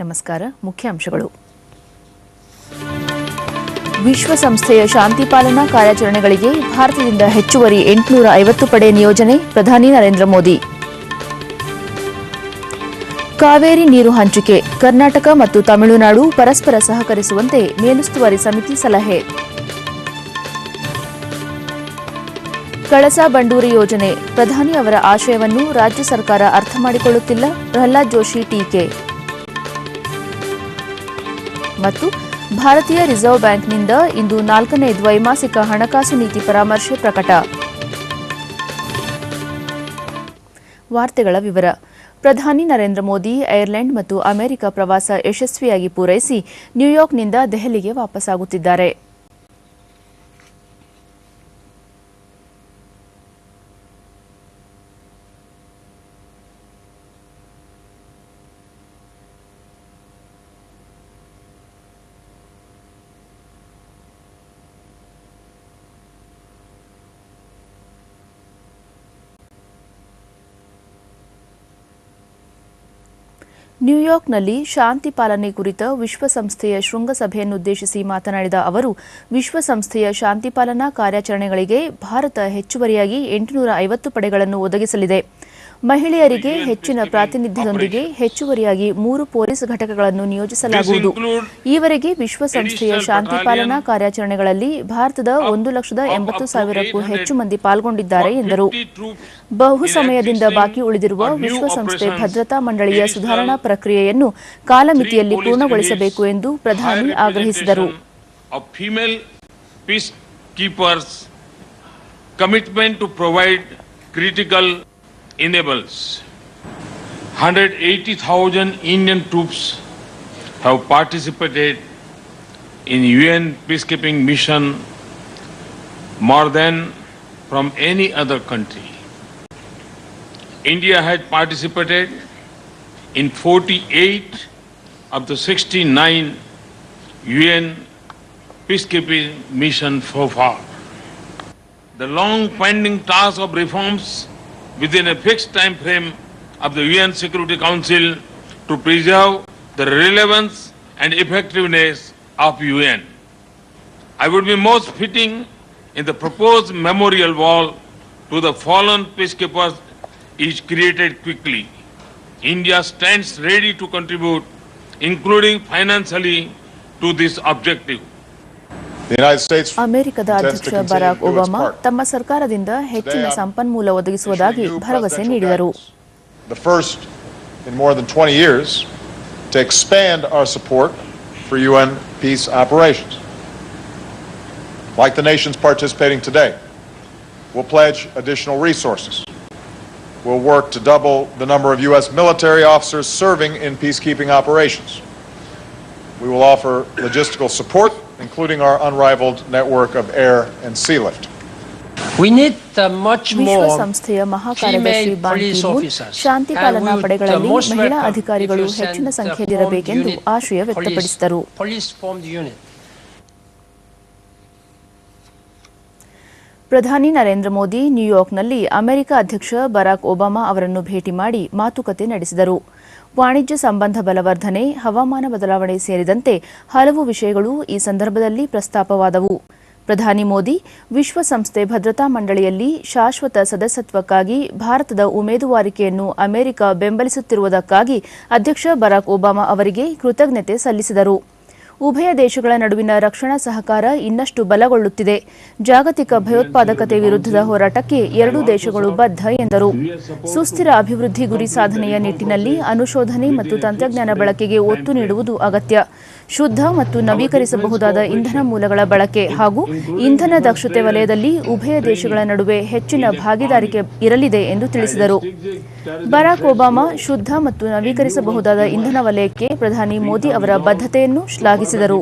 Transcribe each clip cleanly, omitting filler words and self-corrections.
ನಮಸ್ಕಾರ. ಮುಖ್ಯಾಂಶಗಳು. ವಿಶ್ವಸಂಸ್ಥೆಯ ಶಾಂತಿ ಪಾಲನಾ ಕಾರ್ಯಾಚರಣೆಗಳಿಗೆ ಭಾರತದಿಂದ ಹೆಚ್ಚುವರಿ 850 ಪಡೆ ನಿಯೋಜನೆ, ಪ್ರಧಾನಿ ನರೇಂದ್ರ ಮೋದಿ. ಕಾವೇರಿ ನೀರು ಹಂಚಿಕೆ, ಕರ್ನಾಟಕ ಮತ್ತು ತಮಿಳುನಾಡು ಪರಸ್ಪರ ಸಹಕರಿಸುವಂತೆ ಮೇಲುಸ್ತುವಾರಿ ಸಮಿತಿ ಸಲಹೆ. ಕಳಸಾ ಬಂಡೂರಿ ಯೋಜನೆ, ಪ್ರಧಾನಿ ಅವರ ಆಶಯವನ್ನು ರಾಜ್ಯ ಸರ್ಕಾರ ಅರ್ಥ ಮಾಡಿಕೊಳ್ಳುತ್ತಿಲ್ಲ, ಪ್ರಹ್ಲಾದ್ ಜೋಶಿ ಟೀಕೆ. ಮತ್ತು ಭಾರತೀಯ ರಿಸರ್ವ್ ಬ್ಯಾಂಕ್ನಿಂದ ಇಂದು 4ನೇ ದ್ವೈಮಾಸಿಕ ಹಣಕಾಸು ನೀತಿ ಪರಾಮರ್ಶೆ ಪ್ರಕಟ. ವಾರ್ತೆಗಳ ವಿವರ. ಪ್ರಧಾನಿ ನರೇಂದ್ರ ಮೋದಿ ಐರ್ಲೆಂಡ್ ಮತ್ತು ಅಮೆರಿಕ ಪ್ರವಾಸ ಯಶಸ್ವಿಯಾಗಿ ಪೂರೈಸಿ ನ್ಯೂಯಾರ್ಕ್ನಿಂದ ದೆಹಲಿಗೆ ವಾಪಸ್ಸಾಗುತ್ತಿದ್ದಾರೆ. ನ್ಯೂಯಾರ್ಕ್ನಲ್ಲಿ ಶಾಂತಿ ಪಾಲನೆ ಕುರಿತ ವಿಶ್ವಸಂಸ್ಥೆಯ ಶೃಂಗಸಭೆಯನ್ನುದ್ದೇಶಿಸಿ ಮಾತನಾಡಿದ ಅವರು, ವಿಶ್ವಸಂಸ್ಥೆಯ ಶಾಂತಿ ಪಾಲನಾ ಕಾರ್ಯಾಚರಣೆಗಳಿಗೆ ಭಾರತ ಹೆಚ್ಚುವರಿಯಾಗಿ 850 ಪಡೆಗಳನ್ನು ಒದಗಿಸಲಿದೆ. ಮಹಿಳೆಯರಿಗೆ ಹೆಚ್ಚಿನ ಪ್ರಾತಿನಿಧ್ಯದೊಂದಿಗೆ ಹೆಚ್ಚುವರಿಯಾಗಿ 3 ಪೊಲೀಸ್ ಘಟಕಗಳನ್ನು ನಿಯೋಜಿಸಲಾಗುವುದು. ಈವರೆಗೆ ವಿಶ್ವಸಂಸ್ಥೆಯ ಶಾಂತಿ ಪಾಲನಾ ಕಾರ್ಯಾಚರಣೆಗಳಲ್ಲಿ ಭಾರತದ 1,80,000ಕ್ಕೂ ಹೆಚ್ಚು ಮಂದಿ ಪಾಲ್ಗೊಂಡಿದ್ದಾರೆ ಎಂದರು. ಬಹು ಸಮಯದಿಂದ ಬಾಕಿ ಉಳಿದಿರುವ ವಿಶ್ವಸಂಸ್ಥೆ ಭದ್ರತಾ ಮಂಡಳಿಯ ಸುಧಾರಣಾ ಪ್ರಕ್ರಿಯೆಯನ್ನು ಕಾಲಮಿತಿಯಲ್ಲಿ ಪೂರ್ಣಗೊಳಿಸಬೇಕು ಎಂದು ಪ್ರಧಾನಿ ಆಗ್ರಹಿಸಿದರು. enables 180,000 Indian troops have participated in UN peacekeeping mission, more than from any other country. India has participated in 48 of the 69 UN peacekeeping missions so far. The long pending task of reforms within a fixed time frame of the UN Security Council to preserve the relevance and effectiveness of UN. I would be most fitting in the proposed memorial wall to the fallen peacekeepers is created quickly. India stands ready to contribute, including financially, to this objective. ಅಮೆರಿಕದ ಅಧ್ಯಕ್ಷ Barack Obama ತಮ್ಮ ಸರ್ಕಾರದಿಂದ ಹೆಚ್ಚಿನ ಸಂಪನ್ಮೂಲ ಒದಗಿಸುವುದಾಗಿ ಭರವಸೆ ನೀಡಿದರು. The first in more than 20 years to expand our support for UN peace operations. Like the nations participating today, we'll pledge additional resources. We'll work to double the number of US military officers serving in peacekeeping operations. We will offer logistical support, including our unrivaled network of air and sea lift. We need much more ವಿಶ್ವಸಂಸ್ಥೆಯ ಮಹಾಕಾರ್ಯದರ್ಶಿ ಬಾನ್ ಕಿ Moon ಶಾಂತಿ ಪಾಲನಾ ಪಡೆಗಳಲ್ಲಿ ಮಹಿಳಾ ಅಧಿಕಾರಿಗಳು ಹೆಚ್ಚಿನ ಸಂಖ್ಯೆಯಲ್ಲಿರಬೇಕೆಂದು ಆಶಯ ವ್ಯಕ್ತಪಡಿಸಿದರು. ಪ್ರಧಾನಿ Narendra Modi ನ್ಯೂಯಾರ್ಕ್ನಲ್ಲಿ America ಅಧ್ಯಕ್ಷ Barack Obama ಅವರನ್ನು ಭೇಟಿ ಮಾಡಿ ಮಾತುಕತೆ ನಡೆಸಿದರು. ವಾಣಿಜ್ಯ ಸಂಬಂಧ ಬಲವರ್ಧನೆ, ಹವಾಮಾನ ಬದಲಾವಣೆ ಸೇರಿದಂತೆ ಹಲವು ವಿಷಯಗಳು ಈ ಸಂದರ್ಭದಲ್ಲಿ ಪ್ರಸ್ತಾಪವಾದವು. ಪ್ರಧಾನಿ ಮೋದಿ ವಿಶ್ವಸಂಸ್ಥೆ ಭದ್ರತಾ ಮಂಡಳಿಯಲ್ಲಿ ಶಾಶ್ವತ ಸದಸ್ಯತ್ವಕ್ಕಾಗಿ ಭಾರತದ ಉಮೇದುವಾರಿಕೆಯನ್ನು ಅಮೆರಿಕ ಬೆಂಬಲಿಸುತ್ತಿರುವುದಕ್ಕಾಗಿ ಅಧ್ಯಕ್ಷ ಬರಾಕ್ ಒಬಾಮಾ ಅವರಿಗೆ ಕೃತಜ್ಞತೆ ಸಲ್ಲಿಸಿದರು. ಉಭಯ ದೇಶಗಳ ನಡುವಿನ ರಕ್ಷಣಾ ಸಹಕಾರ ಇನ್ನಷ್ಟು ಬಲಗೊಳ್ಳುತ್ತಿದೆ. ಜಾಗತಿಕ ಭಯೋತ್ಪಾದಕತೆ ವಿರುದ್ಧದ ಹೋರಾಟಕ್ಕೆ ಎರಡೂ ದೇಶಗಳು ಬದ್ಧ ಎಂದರು. ಸುಸ್ಥಿರ ಅಭಿವೃದ್ಧಿ ಗುರಿ ಸಾಧನೆಯ ನಿಟ್ಟಿನಲ್ಲಿ ಅನುಶೋಧನೆ ಮತ್ತು ತಂತ್ರಜ್ಞಾನ ಬಳಕೆಗೆ ಒತ್ತು ನೀಡುವುದು ಅಗತ್ಯ. ಶುದ್ಧ ಮತ್ತು ನವೀಕರಿಸಬಹುದಾದ ಇಂಧನ ಮೂಲಗಳ ಬಳಕೆ ಹಾಗೂ ಇಂಧನ ದಕ್ಷತೆ ವಲಯದಲ್ಲಿ ಉಭಯ ದೇಶಗಳ ನಡುವೆ ಹೆಚ್ಚಿನ ಭಾಗಿದಾರಿಕೆ ಇರಲಿದೆ ಎಂದು ತಿಳಿಸಿದರು. ಬರಾಕ್ ಒಬಾಮಾ ಶುದ್ಧ ಮತ್ತು ನವೀಕರಿಸಬಹುದಾದ ಇಂಧನ ವಲಯಕ್ಕೆ ಪ್ರಧಾನಿ ಮೋದಿ ಅವರ ಬದ್ಧತೆಯನ್ನು ಶ್ಲಾಘಿಸಿದರು.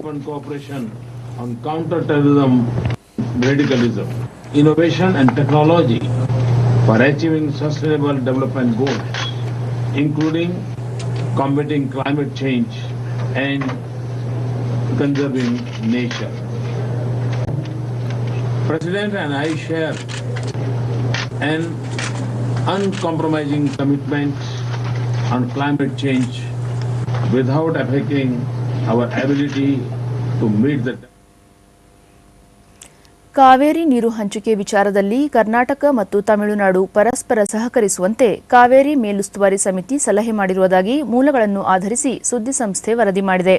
Innovation and technology for achieving sustainable development goals, including combating climate change and conserving nature. President and I share an uncompromising commitment on climate change without affecting our ability to meet the Kaveri ನೀರು ಹಂಚಿಕೆ ವಿಚಾರದಲ್ಲಿ ಕರ್ನಾಟಕ ಮತ್ತು ತಮಿಳುನಾಡು ಪರಸ್ಪರ ಸಹಕರಿಸುವಂತೆ ಕಾವೇರಿ ಮೇಲುಸ್ತುವಾರಿ ಸಮಿತಿ ಸಲಹೆ ಮಾಡಿರುವುದಾಗಿ ಮೂಲಗಳನ್ನು ಆಧರಿಸಿ ಸುದ್ದಿಸಂಸ್ಥೆ ವರದಿ ಮಾಡಿದೆ.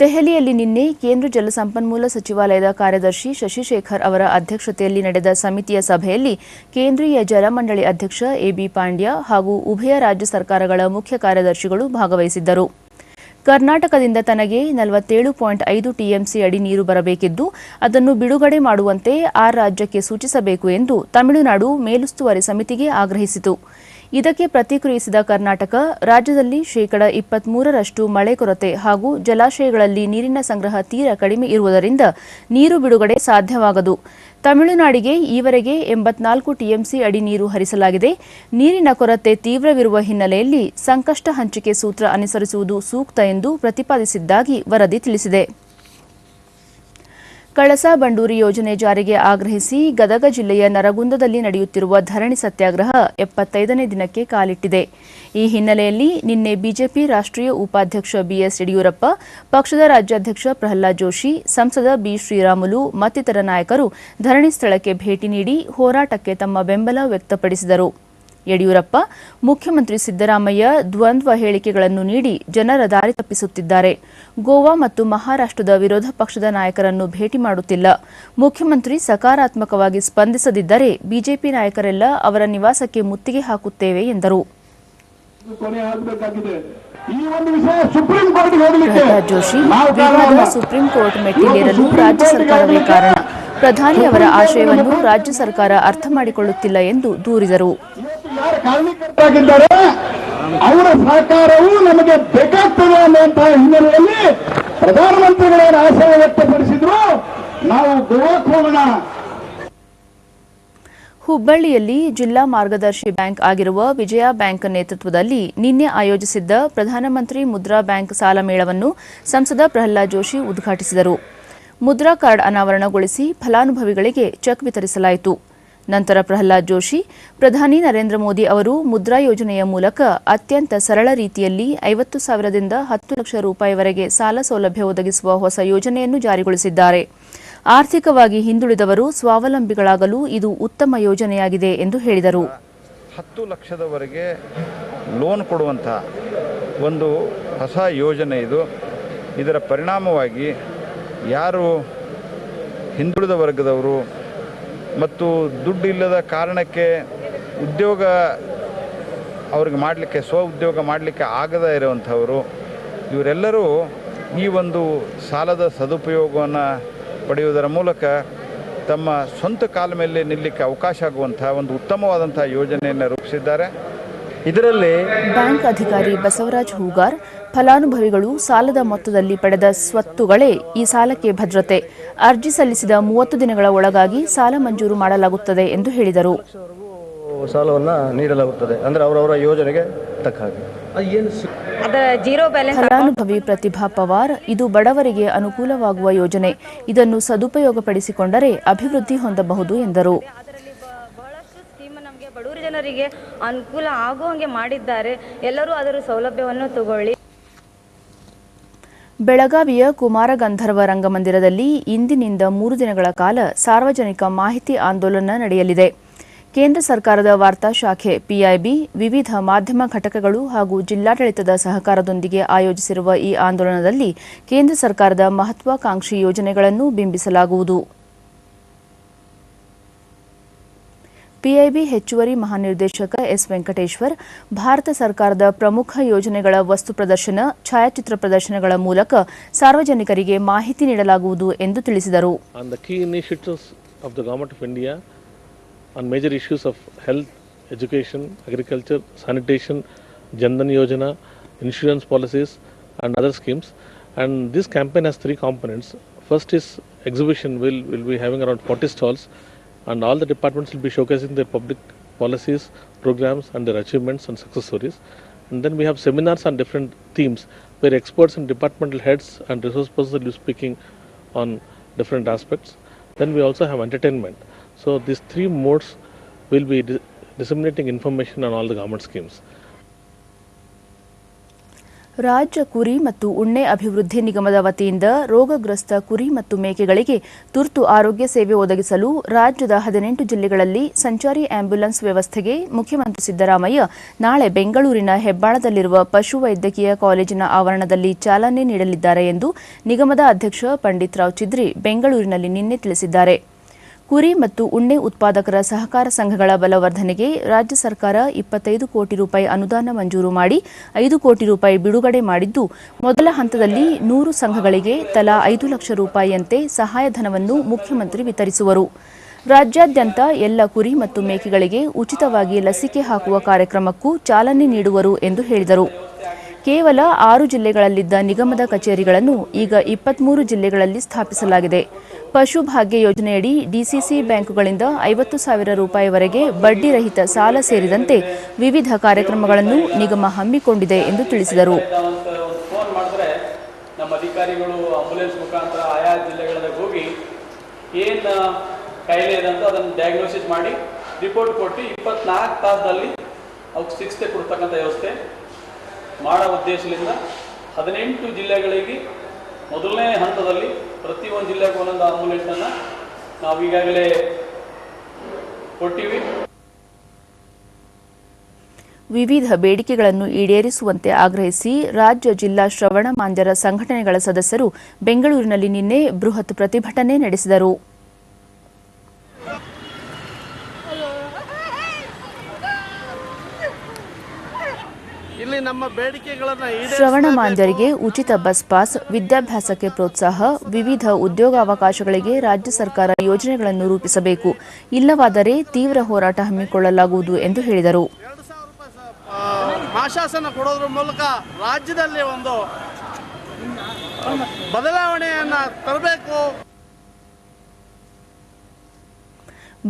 ದೆಹಲಿಯಲ್ಲಿ ನಿನ್ನೆ ಕೇಂದ್ರ ಜಲಸಂಪನ್ಮೂಲ ಸಚಿವಾಲಯದ ಕಾರ್ಯದರ್ಶಿ ಶಶಿಶೇಖರ್ ಅವರ ಅಧ್ಯಕ್ಷತೆಯಲ್ಲಿ ನಡೆದ ಸಮಿತಿಯ ಸಭೆಯಲ್ಲಿ ಕೇಂದ್ರೀಯ ಜಲಮಂಡಳಿ ಅಧ್ಯಕ್ಷ ಎಬಿ ಪಾಂಡ್ಯ ಹಾಗೂ ಉಭಯ ರಾಜ್ಯ ಸರ್ಕಾರಗಳ ಮುಖ್ಯ ಕಾರ್ಯದರ್ಶಿಗಳು ಭಾಗವಹಿಸಿದ್ದರು. ಕರ್ನಾಟಕದಿಂದ ತನಗೆ 47.5 ಟಿಎಂಸಿ ಅಡಿ ನೀರು ಬರಬೇಕಿದ್ದು ಅದನ್ನು ಬಿಡುಗಡೆ ಮಾಡುವಂತೆ ಆ ರಾಜ್ಯಕ್ಕೆ ಸೂಚಿಸಬೇಕು ಎಂದು ತಮಿಳುನಾಡು ಮೇಲುಸ್ತುವಾರಿ ಸಮಿತಿಗೆ ಆಗ್ರಹಿಸಿತು. ಇದಕ್ಕೆ ಪ್ರತಿಕ್ರಿಯಿಸಿದ ಕರ್ನಾಟಕ, ರಾಜ್ಯದಲ್ಲಿ ಶೇಕಡಾ 23ರಷ್ಟು ಮಳೆ ಕೊರತೆ ಹಾಗೂ ಜಲಾಶಯಗಳಲ್ಲಿ ನೀರಿನ ಸಂಗ್ರಹ ತೀರ ಕಡಿಮೆ ಇರುವುದರಿಂದ ನೀರು ಬಿಡುಗಡೆ ಸಾಧ್ಯವಾಗದು. ತಮಿಳುನಾಡಿಗೆ ಈವರೆಗೆ 84 ಟಿಎಂಸಿ ಅಡಿ ನೀರು ಹರಿಸಲಾಗಿದೆ. ನೀರಿನ ಕೊರತೆ ತೀವ್ರವಿರುವ ಹಿನ್ನೆಲೆಯಲ್ಲಿ ಸಂಕಷ್ಟ ಹಂಚಿಕೆ ಸೂತ್ರ ಅನುಸರಿಸುವುದು ಸೂಕ್ತ ಎಂದು ಪ್ರತಿಪಾದಿಸಿದ್ದಾಗಿ ವರದಿ ತಿಳಿಸಿದೆ. ಕಳಸಾ ಬಂಡೂರಿ ಯೋಜನೆ ಜಾರಿಗೆ ಆಗ್ರಹಿಸಿ ಗದಗ ಜಿಲ್ಲೆಯ ನರಗುಂದದಲ್ಲಿ ನಡೆಯುತ್ತಿರುವ ಧರಣಿ ಸತ್ಯಾಗ್ರಹ 75ನೇ ದಿನಕ್ಕೆ ಕಾಲಿಟ್ಟಿದೆ. ಈ ಹಿನ್ನೆಲೆಯಲ್ಲಿ ನಿನ್ನೆ ಬಿಜೆಪಿ ರಾಷ್ಟ್ರೀಯ ಉಪಾಧ್ಯಕ್ಷ ಬಿಎಸ್ ಯಡಿಯೂರಪ್ಪ, ಪಕ್ಷದ ರಾಜ್ಯಾಧ್ಯಕ್ಷ ಪ್ರಹ್ಲಾದ್ ಜೋಶಿ, ಸಂಸದ ಬಿ ಶ್ರೀರಾಮುಲು ಮತ್ತಿತರ ನಾಯಕರು ಧರಣಿ ಸ್ಥಳಕ್ಕೆ ಭೇಟಿ ನೀಡಿ ಹೋರಾಟಕ್ಕೆ ತಮ್ಮ ಬೆಂಬಲ ವ್ಯಕ್ತಪಡಿಸಿದರು. ಯಡಿಯೂರಪ್ಪ, ಮುಖ್ಯಮಂತ್ರಿ ಸಿದ್ದರಾಮಯ್ಯ ದ್ವಂದ್ವ ಹೇಳಿಕೆಗಳನ್ನು ನೀಡಿ ಜನರ ದಾರಿ ತಪ್ಪಿಸುತ್ತಿದ್ದಾರೆ. ಗೋವಾ ಮತ್ತು ಮಹಾರಾಷ್ಟ್ರದ ವಿರೋಧ ಪಕ್ಷದ ನಾಯಕರನ್ನು ಭೇಟಿ ಮಾಡುತ್ತಿಲ್ಲ. ಮುಖ್ಯಮಂತ್ರಿ ಸಕಾರಾತ್ಮಕವಾಗಿ ಸ್ಪಂದಿಸದಿದ್ದರೆ ಬಿಜೆಪಿ ನಾಯಕರೆಲ್ಲ ಅವರ ನಿವಾಸಕ್ಕೆ ಮುತ್ತಿಗೆ ಹಾಕುತ್ತೇವೆ ಎಂದರು. ಪ್ರಹ್ಲಾದ್ ಜೋಶಿ, ವಿವಾದ ಸುಪ್ರೀಂ ಕೋರ್ಟ್ ಮೆಟ್ಟಿಲೇರಲು ರಾಜ್ಯ ಸರ್ಕಾರವೇ ಕಾರಣ. ಪ್ರಧಾನಿ ಅವರ ಆಶಯವನ್ನು ರಾಜ್ಯ ಸರ್ಕಾರ ಅರ್ಥ ಮಾಡಿಕೊಳ್ಳುತ್ತಿಲ್ಲ ಎಂದು ದೂರಿದರು. ಕಾರಣಕರ್ತರಾಗಿದ್ದಾರೆ, ಅವರ ಸಹಕಾರವು ನಮಗೆ ಬೇಕಾಗ್ತದೆ ಅನ್ನುವಂತಹ ಹಿನ್ನೆಲೆಯಲ್ಲಿ ಪ್ರಧಾನಮಂತ್ರಿಗಳ ಆಶಯ ವ್ಯಕ್ತಪಡಿಸಿದ್ರು. ನಾವು ಗೋವಾಕ್ಕೆ ಹೋಗೋಣ. ಹುಬ್ಬಳ್ಳಿಯಲ್ಲಿ ಜಿಲ್ಲಾ ಮಾರ್ಗದರ್ಶಿ ಬ್ಯಾಂಕ್ ಆಗಿರುವ ವಿಜಯ ಬ್ಯಾಂಕ್ ನೇತೃತ್ವದಲ್ಲಿ ನಿನ್ನೆ ಆಯೋಜಿಸಿದ್ದ ಪ್ರಧಾನಮಂತ್ರಿ ಮುದ್ರಾ ಬ್ಯಾಂಕ್ ಸಾಲ ಮೇಳವನ್ನು ಸಂಸದ ಪ್ರಹ್ಲಾದ್ ಜೋಶಿ ಉದ್ಘಾಟಿಸಿದರು. ಮುದ್ರಾ ಕಾರ್ಡ್ ಅನಾವರಣಗೊಳಿಸಿ ಫಲಾನುಭವಿಗಳಿಗೆ ಚೆಕ್ ವಿತರಿಸಲಾಯಿತು. ನಂತರ ಪ್ರಹ್ಲಾದ್ ಜೋಶಿ, ಪ್ರಧಾನಿ ನರೇಂದ್ರ ಮೋದಿ ಅವರು ಮುದ್ರಾ ಯೋಜನೆಯ ಮೂಲಕ ಅತ್ಯಂತ ಸರಳ ರೀತಿಯಲ್ಲಿ 50,000ದಿಂದ 10 ಲಕ್ಷ ರೂಪಾಯಿವರೆಗೆ ಸಾಲ ಸೌಲಭ್ಯ ಒದಗಿಸುವ ಹೊಸ ಯೋಜನೆಯನ್ನು ಜಾರಿಗೊಳಿಸಿದ್ದಾರೆ. ಆರ್ಥಿಕವಾಗಿ ಹಿಂದುಳಿದವರು ಸ್ವಾವಲಂಬಿಗಳಾಗಲು ಇದು ಉತ್ತಮ ಯೋಜನೆಯಾಗಿದೆ ಎಂದು ಹೇಳಿದರು. 10 ಲಕ್ಷದವರೆಗೆ ಲೋನ್ ಕೊಡುವಂಥ ಒಂದು ಹೊಸ ಯೋಜನೆ ಇದು. ಇದರ ಪರಿಣಾಮವಾಗಿ ಯಾರು ಹಿಂದುಳಿದ ವರ್ಗದವರು ಮತ್ತು ದುಡ್ಡು ಇಲ್ಲದ ಕಾರಣಕ್ಕೆ ಉದ್ಯೋಗ ಅವ್ರಿಗೆ ಮಾಡಲಿಕ್ಕೆ ಉದ್ಯೋಗ ಮಾಡಲಿಕ್ಕೆ ಆಗದೇ ಇರುವಂಥವರು, ಇವರೆಲ್ಲರೂ ಈ ಒಂದು ಸಾಲದ ಸದುಪಯೋಗವನ್ನು ಪಡೆಯುವುದರ ಮೂಲಕ ತಮ್ಮ ಸ್ವಂತ ಕಾಲ ಮೇಲೆ ನಿಲ್ಲಕ್ಕೆ ಅವಕಾಶ ಆಗುವಂಥ ಒಂದು ಉತ್ತಮವಾದಂಥ ಯೋಜನೆಯನ್ನು ರೂಪಿಸಿದ್ದಾರೆ. ಇದರಲ್ಲಿ ಬ್ಯಾಂಕ್ ಅಧಿಕಾರಿ ಬಸವರಾಜ್ ಹೂಗಾರ್, ಫಲಾನುಭವಿಗಳು ಸಾಲದ ಮೊತ್ತದಲ್ಲಿ ಪಡೆದ ಸ್ವತ್ತುಗಳೇ ಈ ಸಾಲಕ್ಕೆ ಭದ್ರತೆ. ಅರ್ಜಿ ಸಲ್ಲಿಸಿದ 30 ದಿನಗಳ ಒಳಗಾಗಿ ಸಾಲ ಮಂಜೂರು ಮಾಡಲಾಗುತ್ತದೆ ಎಂದು ಹೇಳಿದರು. ಸಾಲವನ್ನು ನೀಡಲಾಗುತ್ತದೆ ಅಂದರೆ ಅವರವರ ಯೋಜನೆಗೆ ತಕ್ಕ ಹಾಗೆ. ಫಲಾನುಭವಿ ಪ್ರತಿಭಾ ಪವಾರ್, ಇದು ಬಡವರಿಗೆ ಅನುಕೂಲವಾಗುವ ಯೋಜನೆ. ಇದನ್ನು ಸದುಪಯೋಗಪಡಿಸಿಕೊಂಡರೆ ಅಭಿವೃದ್ಧಿ ಹೊಂದಬಹುದು ಎಂದರು. ಬಡವರ ಜನರಿಗೆ ಅನುಕೂಲ ಆಗುವಂಗೆ ಮಾಡಿದ್ದಾರೆ. ಎಲ್ಲರೂ ಅದರ ಸೌಲಭ್ಯವನ್ನು ತಗೊಳ್ಳಿ. ಬೆಳಗಾವಿಯ ಕುಮಾರ ಗಂಧರ್ವ ರಂಗಮಂದಿರದಲ್ಲಿ ಇಂದಿನಿಂದ 3 ದಿನಗಳ ಕಾಲ ಸಾರ್ವಜನಿಕ ಮಾಹಿತಿ ಆಂದೋಲನ ನಡೆಯಲಿದೆ. ಕೇಂದ್ರ ಸರ್ಕಾರದ ವಾರ್ತಾ ಶಾಖೆ ಪಿಐಬಿ, ವಿವಿಧ ಮಾಧ್ಯಮ ಘಟಕಗಳು ಹಾಗೂ ಜಿಲ್ಲಾಡಳಿತದ ಸಹಕಾರದೊಂದಿಗೆ ಆಯೋಜಿಸಿರುವ ಈ ಆಂದೋಲನದಲ್ಲಿ ಕೇಂದ್ರ ಸರ್ಕಾರದ ಮಹತ್ವಾಕಾಂಕ್ಷಿ ಯೋಜನೆಗಳನ್ನು ಬಿಂಬಿಸಲಾಗುವುದು. ಪಿಐಬಿ ಹೆಚ್ಚುವರಿ ಮಹಾನಿರ್ದೇಶಕ ಎಸ್ ವೆಂಕಟೇಶ್ವರ್, ಭಾರತ ಸರ್ಕಾರದ ಪ್ರಮುಖ ಯೋಜನೆಗಳ ವಸ್ತು ಪ್ರದರ್ಶನ, ಛಾಯಾಚಿತ್ರ ಪ್ರದರ್ಶನಗಳ ಮೂಲಕ ಸಾರ್ವಜನಿಕರಿಗೆ ಮಾಹಿತಿ ನೀಡಲಾಗುವುದು ಎಂದು ತಿಳಿಸಿದರು. On major issues of health, education, agriculture, sanitation, Jan Dhan Yojana, insurance policies and other schemes. And this campaign has 3 components. First is exhibition will be having around 40 stalls, and all the departments will be showcasing their public policies, programs and their achievements and success stories. And then we have seminars on different themes where experts and departmental heads and resource persons will be speaking on different aspects. Then we also have entertainment. So these 3 modes will be disseminating information on all the government schemes. ರಾಜ್ಯ ಕುರಿ ಮತ್ತು ಉಣ್ಣೆ ಅಭಿವೃದ್ಧಿ ನಿಗಮದ ವತಿಯಿಂದ ರೋಗಗ್ರಸ್ತ ಕುರಿ ಮತ್ತು ಮೇಕೆಗಳಿಗೆ ತುರ್ತು ಆರೋಗ್ಯ ಸೇವೆ ಒದಗಿಸಲು ರಾಜ್ಯದ 18 ಜಿಲ್ಲೆಗಳಲ್ಲಿ ಸಂಚಾರಿ ಆಂಬ್ಯುಲೆನ್ಸ್ ವ್ಯವಸ್ಥೆಗೆ ಮುಖ್ಯಮಂತ್ರಿ ಸಿದ್ದರಾಮಯ್ಯ ನಾಳೆ ಬೆಂಗಳೂರಿನ ಹೆಬ್ಬಾಳದಲ್ಲಿರುವ ಪಶುವೈದ್ಯಕೀಯ ಕಾಲೇಜಿನ ಆವರಣದಲ್ಲಿ ಚಾಲನೆ ನೀಡಲಿದ್ದಾರೆ ಎಂದು ನಿಗಮದ ಅಧ್ಯಕ್ಷ ಪಂಡಿತ್ ರಾವ್ ಚಿದ್ರಿ ಬೆಂಗಳೂರಿನಲ್ಲಿ ನಿನ್ನೆ ತಿಳಿಸಿದ್ದಾರೆ. ಕುರಿ ಮತ್ತು ಉಣ್ಣೆ ಉತ್ಪಾದಕರ ಸಹಕಾರ ಸಂಘಗಳ ಬಲವರ್ಧನೆಗೆ ರಾಜ್ಯ ಸರ್ಕಾರ 25 ಕೋಟಿ ರೂಪಾಯಿ ಅನುದಾನ ಮಂಜೂರು ಮಾಡಿ 5 ಕೋಟಿ ರೂಪಾಯಿ ಬಿಡುಗಡೆ ಮಾಡಿದ್ದು, ಮೊದಲ ಹಂತದಲ್ಲಿ 100 ಸಂಘಗಳಿಗೆ ತಲಾ 5 ಲಕ್ಷ ರೂಪಾಯಿಯಂತೆ ಸಹಾಯಧನವನ್ನು ಮುಖ್ಯಮಂತ್ರಿ ವಿತರಿಸುವರು. ರಾಜ್ಯಾದ್ಯಂತ ಎಲ್ಲ ಕುರಿ ಮತ್ತು ಮೇಕೆಗಳಿಗೆ ಉಚಿತವಾಗಿ ಲಸಿಕೆ ಹಾಕುವ ಕಾರ್ಯಕ್ರಮಕ್ಕೂ ಚಾಲನೆ ನೀಡುವರು ಎಂದು ಹೇಳಿದರು. ಕೇವಲ 6 ಜಿಲ್ಲೆಗಳಲ್ಲಿದ್ದ ನಿಗಮದ ಕಚೇರಿಗಳನ್ನು ಈಗ 23 ಜಿಲ್ಲೆಗಳಲ್ಲಿ ಸ್ಥಾಪಿಸಲಾಗಿದೆ. ಪಶುಭಾಗ್ಯ ಯೋಜನೆಯಡಿ ಡಿಸಿಸಿ ಬ್ಯಾಂಕುಗಳಿಂದ 50,000 ರೂಪಾಯಿವರೆಗೆ ಬಡ್ಡಿ ರಹಿತ ಸಾಲ ಸೇರಿದಂತೆ ವಿವಿಧ ಕಾರ್ಯಕ್ರಮಗಳನ್ನು ನಿಗಮ ಹಮ್ಮಿಕೊಂಡಿದೆ ಎಂದು ತಿಳಿಸಿದರು. ನಮ್ಮ ಅಧಿಕಾರಿಗಳು ಆಂಬುಲೆನ್ಸ್ ಮುಖಾಂತರ ಆಯಾ ಜಿಲ್ಲೆಗಳಿಗೆ ಹೋಗಿ ಏನು ಕಾಯಿಲೆ ಇದೆ ಅಂತ ಅದನ್ನು ಡಯಾಗ್ನೋಸಿಸ್ ಮಾಡಿ ರಿಪೋರ್ಟ್ ಕೊಟ್ಟು 24 ತಾಸದಲ್ಲಿ ಅವ್ರಿಗೆ ಚಿಕಿತ್ಸೆ ಕೊಡ್ತಕ್ಕಂಥ ವ್ಯವಸ್ಥೆ ಮಾಡೋ ಉದ್ದೇಶದಿಂದ 18 ಜಿಲ್ಲೆಗಳಿಗೆ ಮೊದಲನೇ ಹಂತದಲ್ಲಿ ಪ್ರತಿಯೊಂದು ಜಿಲ್ಲೆಗೂ ಒಂದೊಂದು ಆಂಬುಲೆನ್ಸನ್ನು ನಾವು ಈಗಾಗಲೇ ಕೊಟ್ಟಿವಿ. ವಿವಿಧ ಬೇಡಿಕೆಗಳನ್ನು ಈಡೇರಿಸುವಂತೆ ಆಗ್ರಹಿಸಿ ರಾಜ್ಯ ಜಿಲ್ಲಾ ಶ್ರವಣ ಮಾಂದ್ಯರ ಸಂಘಟನೆಗಳ ಸದಸ್ಯರು ಬೆಂಗಳೂರಿನಲ್ಲಿ ನಿನ್ನೆ ಬೃಹತ್ ಪ್ರತಿಭಟನೆ ನಡೆಸಿದರು. ಇಲ್ಲಿ ನಮ್ಮ ಬೇಡಿಕೆಗಳನ್ನು ಶ್ರವಣ ಮಾಂದ್ಯರಿಗೆ ಉಚಿತ ಬಸ್ ಪಾಸ್, ವಿದ್ಯಾಭ್ಯಾಸಕ್ಕೆ ಪ್ರೋತ್ಸಾಹ, ವಿವಿಧ ಉದ್ಯೋಗಾವಕಾಶಗಳಿಗೆ ರಾಜ್ಯ ಸರ್ಕಾರ ಯೋಜನೆಗಳನ್ನು ರೂಪಿಸಬೇಕು. ಇಲ್ಲವಾದರೆ ತೀವ್ರ ಹೋರಾಟ ಹಮ್ಮಿಕೊಳ್ಳಲಾಗುವುದು ಎಂದು ಹೇಳಿದರು. ಮಾಶಾಸನ ಕೊಡೋದ್ರ ಮೂಲಕ ರಾಜ್ಯದಲ್ಲಿ ಒಂದು ಬದಲಾವಣೆಯನ್ನು ತರಬೇಕು.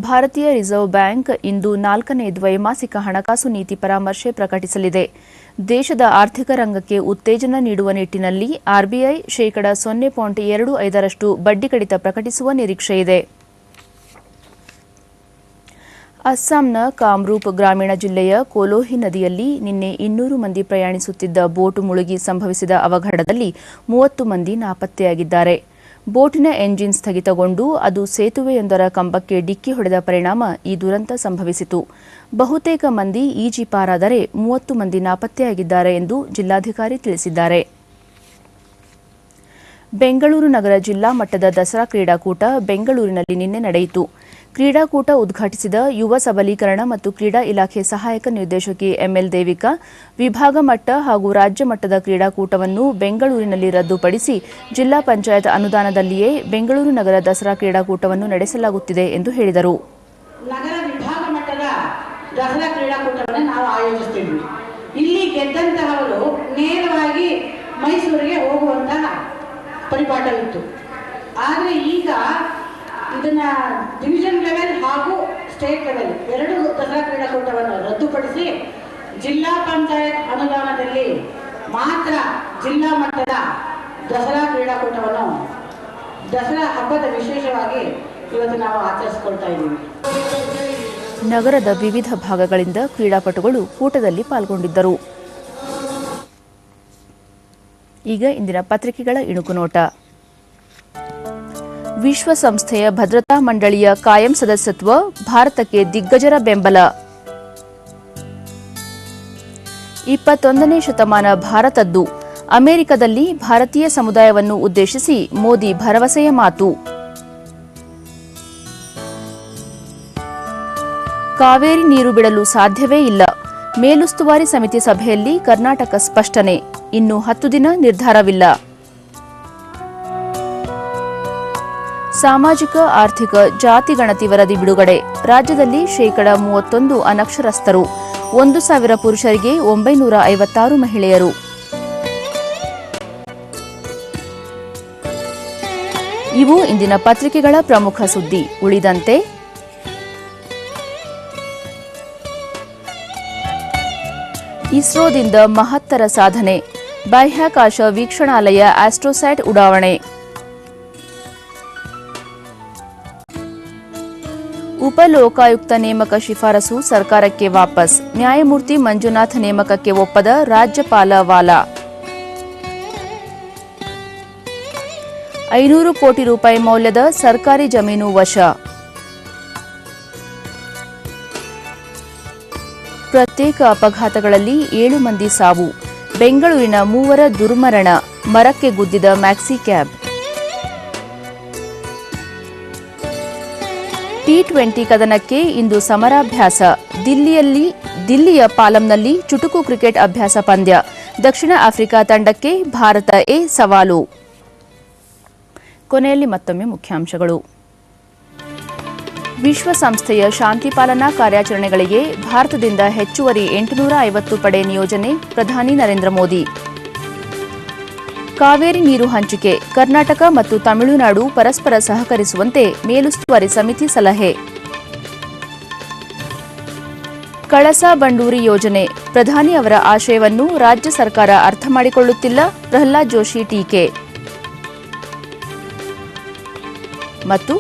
ಭಾರತೀಯ ರಿಸರ್ವ್ ಬ್ಯಾಂಕ್ ಇಂದು 4ನೇ ದ್ವೈಮಾಸಿಕ ಹಣಕಾಸು ನೀತಿ ಪರಾಮರ್ಶೆ ಪ್ರಕಟಿಸಲಿದೆ. ದೇಶದ ಆರ್ಥಿಕ ರಂಗಕ್ಕೆ ಉತ್ತೇಜನ ನೀಡುವ ನಿಟ್ಟಿನಲ್ಲಿ ಆರ್ಬಿಐ ಶೇಕಡಾ 0.25ರಷ್ಟು ಬಡ್ಡಿ ಕಡಿತ ಪ್ರಕಟಿಸುವ ನಿರೀಕ್ಷೆಯಿದೆ. ಅಸ್ಸಾಂನ ಕಾಮ್ರೂಪ್ ಗ್ರಾಮೀಣ ಜಿಲ್ಲೆಯ ಕೋಲೋಹಿ ನದಿಯಲ್ಲಿ ನಿನ್ನೆ 200 ಮಂದಿ ಪ್ರಯಾಣಿಸುತ್ತಿದ್ದ ಬೋಟ್ ಮುಳುಗಿ ಸಂಭವಿಸಿದ ಅವಘಡದಲ್ಲಿ 30 ಮಂದಿ ನಾಪತ್ತೆಯಾಗಿದ್ದಾರೆ. ಬೋಟಿನ ಎಂಜಿನ್ ಸ್ಥಗಿತಗೊಂಡು ಅದು ಸೇತುವೆಯೊಂದರ ಕಂಬಕ್ಕೆ ಡಿಕ್ಕಿ ಹೊಡೆದ ಪರಿಣಾಮ ಈ ದುರಂತ ಸಂಭವಿಸಿತು. ಬಹುತೇಕ ಮಂದಿ ಈಜಿ ಪಾರಾದರೆ 30 ಮಂದಿ ನಾಪತ್ತೆಯಾಗಿದ್ದಾರೆ ಎಂದು ಜಿಲ್ಲಾಧಿಕಾರಿ ತಿಳಿಸಿದ್ದಾರೆ. ಬೆಂಗಳೂರು ನಗರ ಜಿಲ್ಲಾ ಮಟ್ಟದ ದಸರಾ ಕ್ರೀಡಾಕೂಟ ಬೆಂಗಳೂರಿನಲ್ಲಿ ನಿನ್ನೆ ನಡೆಯಿತು. ಕ್ರೀಡಾಕೂಟ ಉದ್ಘಾಟಿಸಿದ ಯುವ ಸಬಲೀಕರಣ ಮತ್ತು ಕ್ರೀಡಾ ಇಲಾಖೆ ಸಹಾಯಕ ನಿರ್ದೇಶಕಿ ಎಂಎಲ್ ದೇವಿಕಾ, ವಿಭಾಗ ಮಟ್ಟ ಹಾಗೂ ರಾಜ್ಯ ಮಟ್ಟದ ಕ್ರೀಡಾಕೂಟವನ್ನು ಬೆಂಗಳೂರಿನಲ್ಲಿ ರದ್ದುಪಡಿಸಿ ಜಿಲ್ಲಾ ಪಂಚಾಯತ್ ಅನುದಾನದಲ್ಲಿಯೇ ಬೆಂಗಳೂರು ನಗರ ದಸರಾ ಕ್ರೀಡಾಕೂಟವನ್ನು ನಡೆಸಲಾಗುತ್ತಿದೆ ಎಂದು ಹೇಳಿದರು. ನಗರ ವಿಭಾಗ ಮಟ್ಟದ ದಸರಾ ಕ್ರೀಡಾಕೂಟವನ್ನು ನಾವು ಆಯೋಜಿಸ್ತಿದ್ವಿ. ಇಲ್ಲಿ ಗೆದ್ದಂತಹವರು ನೇರವಾಗಿ ಮೈಸೂರಿಗೆ ಹೋಗುವಂತಹ ಪರಿಪಾಠ ಇತ್ತು. ಆದರೆ ಈಗ ಇದನ್ನ ಡಿವಿಷನ್ ಲೆವೆಲ್ ಹಾಗೂ ಸ್ಟೇಟ್ ಲೆವೆಲ್ ಎರಡು ದಸರಾ ಕ್ರೀಡಾಕೂಟವನ್ನು ರದ್ದುಪಡಿಸಿ ಜಿಲ್ಲಾ ಪಂಚಾಯತ್ ಅನುದಾನದಲ್ಲಿ ಮಾತ್ರ ಜಿಲ್ಲಾ ಮಟ್ಟದ ದಸರಾ ಕ್ರೀಡಾಕೂಟವನ್ನು ದಸರಾ ಹಬ್ಬದ ವಿಶೇಷವಾಗಿ ಇವತ್ತು ನಾವು ಆಚರಿಸಿಕೊಳ್ತಾ ಇದ್ದೀವಿ. ನಗರದ ವಿವಿಧ ಭಾಗಗಳಿಂದ ಕ್ರೀಡಾಪಟುಗಳು ಕೂಟದಲ್ಲಿ ಪಾಲ್ಗೊಂಡಿದ್ದರು. ಈಗ ಇಂದಿನ ಪತ್ರಿಕೆಗಳ ಇಣುಕು ನೋಟ. ವಿಶ್ವಸಂಸ್ಥೆಯ ಭದ್ರತಾ ಮಂಡಳಿಯ ಕಾಯಂ ಸದಸ್ಯತ್ವ ಭಾರತಕ್ಕೆ ದಿಗ್ಗಜರ ಬೆಂಬಲ. 21ನೇ ಶತಮಾನ ಭಾರತದ್ದು. ಅಮೆರಿಕದಲ್ಲಿ ಭಾರತೀಯ ಸಮುದಾಯವನ್ನು ಉದ್ದೇಶಿಸಿ ಮೋದಿ ಭರವಸೆಯ ಮಾತು. ಕಾವೇರಿ ನೀರು ಬಿಡಲು ಸಾಧ್ಯವೇ ಇಲ್ಲ. ಮೇಲುಸ್ತುವಾರಿ ಸಮಿತಿ ಸಭೆಯಲ್ಲಿ ಕರ್ನಾಟಕ ಸ್ಪಷ್ಟನೆ. ಇನ್ನು 10 ದಿನ ನಿರ್ಧಾರವಿಲ್ಲ. ಸಾಮಾಜಿಕ ಆರ್ಥಿಕ ಜಾತಿ ಗಣತಿ ವರದಿ ಬಿಡುಗಡೆ. ರಾಜ್ಯದಲ್ಲಿ ಶೇಕಡಾ 31 ಅನಕ್ಷರಸ್ಥರು. 1,000 ಪುರುಷರಿಗೆ 956 ಮಹಿಳೆಯರು. ಇವು ಇಂದಿನ ಪತ್ರಿಕೆಗಳ ಪ್ರಮುಖ ಸುದ್ದಿ. ಉಳಿದಂತೆ ಇಸ್ರೋದಿಂದ ಮಹತ್ತರ ಸಾಧನೆ. ಬಾಹ್ಯಾಕಾಶ ವೀಕ್ಷಣಾಲಯ ಆಸ್ಟ್ರೋಸ್ಯಾಟ್ ಉಡಾವಣೆ. ಉಪಲೋಕಾಯುಕ್ತ ನೇಮಕ ಶಿಫಾರಸು ಸರ್ಕಾರಕ್ಕೆ ವಾಪಸ್. ನ್ಯಾಯಮೂರ್ತಿ ಮಂಜುನಾಥ್ ನೇಮಕಕ್ಕೆ ಒಪ್ಪದ ರಾಜ್ಯಪಾಲ ವಾಲಾ. 500 ಕೋಟಿ ರೂಪಾಯಿ ಮೌಲ್ಯದ ಸರ್ಕಾರಿ ಜಮೀನು ವಶ. ಪ್ರತ್ಯೇಕ ಅಪಘಾತಗಳಲ್ಲಿ 7 ಮಂದಿ ಸಾವು. ಬೆಂಗಳೂರಿನ 3 ದುರ್ಮರಣ. ಮರಕ್ಕೆ ಗುದ್ದಿದ ಮ್ಯಾಕ್ಸಿ ಕ್ಯಾಬ್. T20 ಕದನಕ್ಕೆ ಇಂದು ಸಮರಾಭ್ಯಾಸ. ದಿಲ್ಲಿಯ ಪಾಲಂನಲ್ಲಿ ಚುಟುಕು ಕ್ರಿಕೆಟ್ ಅಭ್ಯಾಸ ಪಂದ್ಯ. ದಕ್ಷಿಣ ಆಫ್ರಿಕಾ ತಂಡಕ್ಕೆ ಭಾರತ ಎ ಸವಾಲು. ಕೊನೆಯಲ್ಲಿ ಮತ್ತೊಮ್ಮೆ ಮುಖ್ಯಾಂಶಗಳು. ವಿಶ್ವಸಂಸ್ಥೆಯ ಶಾಂತಿ ಪಾಲನಾ ಕಾರ್ಯಾಚರಣೆಗಳಿಗೆ ಭಾರತದಿಂದ ಹೆಚ್ಚುವರಿ 850 ಪಡೆ ನಿಯೋಜನೆ. ಪ್ರಧಾನಿ ನರೇಂದ್ರ ಮೋದಿ. ಕಾವೇರಿ ನೀರು ಹಂಚಿಕೆ. ಕರ್ನಾಟಕ ಮತ್ತು ತಮಿಳುನಾಡು ಪರಸ್ಪರ ಸಹಕರಿಸುವಂತೆ ಮೇಲುಸ್ತುವಾರಿ ಸಮಿತಿ ಸಲಹೆ. ಕಳಸಾ ಬಂಡೂರಿ ಯೋಜನೆ. ಪ್ರಧಾನಿ ಅವರ ಆಶಯವನ್ನು ರಾಜ್ಯ ಸರ್ಕಾರ ಅರ್ಥ ಮಾಡಿಕೊಳ್ಳುತ್ತಿಲ್ಲ. ಪ್ರಹ್ಲಾದ್ ಜೋಶಿ ಟೀಕೆ. ಮತ್ತು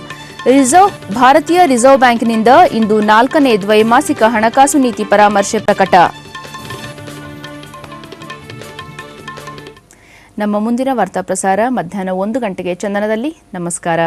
ಭಾರತೀಯ ರಿಸರ್ವ್ ಬ್ಯಾಂಕ್ನಿಂದ ಇಂದು 4ನೇ ದ್ವೈಮಾಸಿಕ ಹಣಕಾಸು ನೀತಿ ಪರಾಮರ್ಶೆ ಪ್ರಕಟ. ನಮ್ಮ ಮುಂದಿನ ವಾರ್ತಾ ಪ್ರಸಾರ ಮಧ್ಯಾಹ್ನ 1 ಗಂಟೆಗೆ ಚಂದನದಲ್ಲಿ. ನಮಸ್ಕಾರ.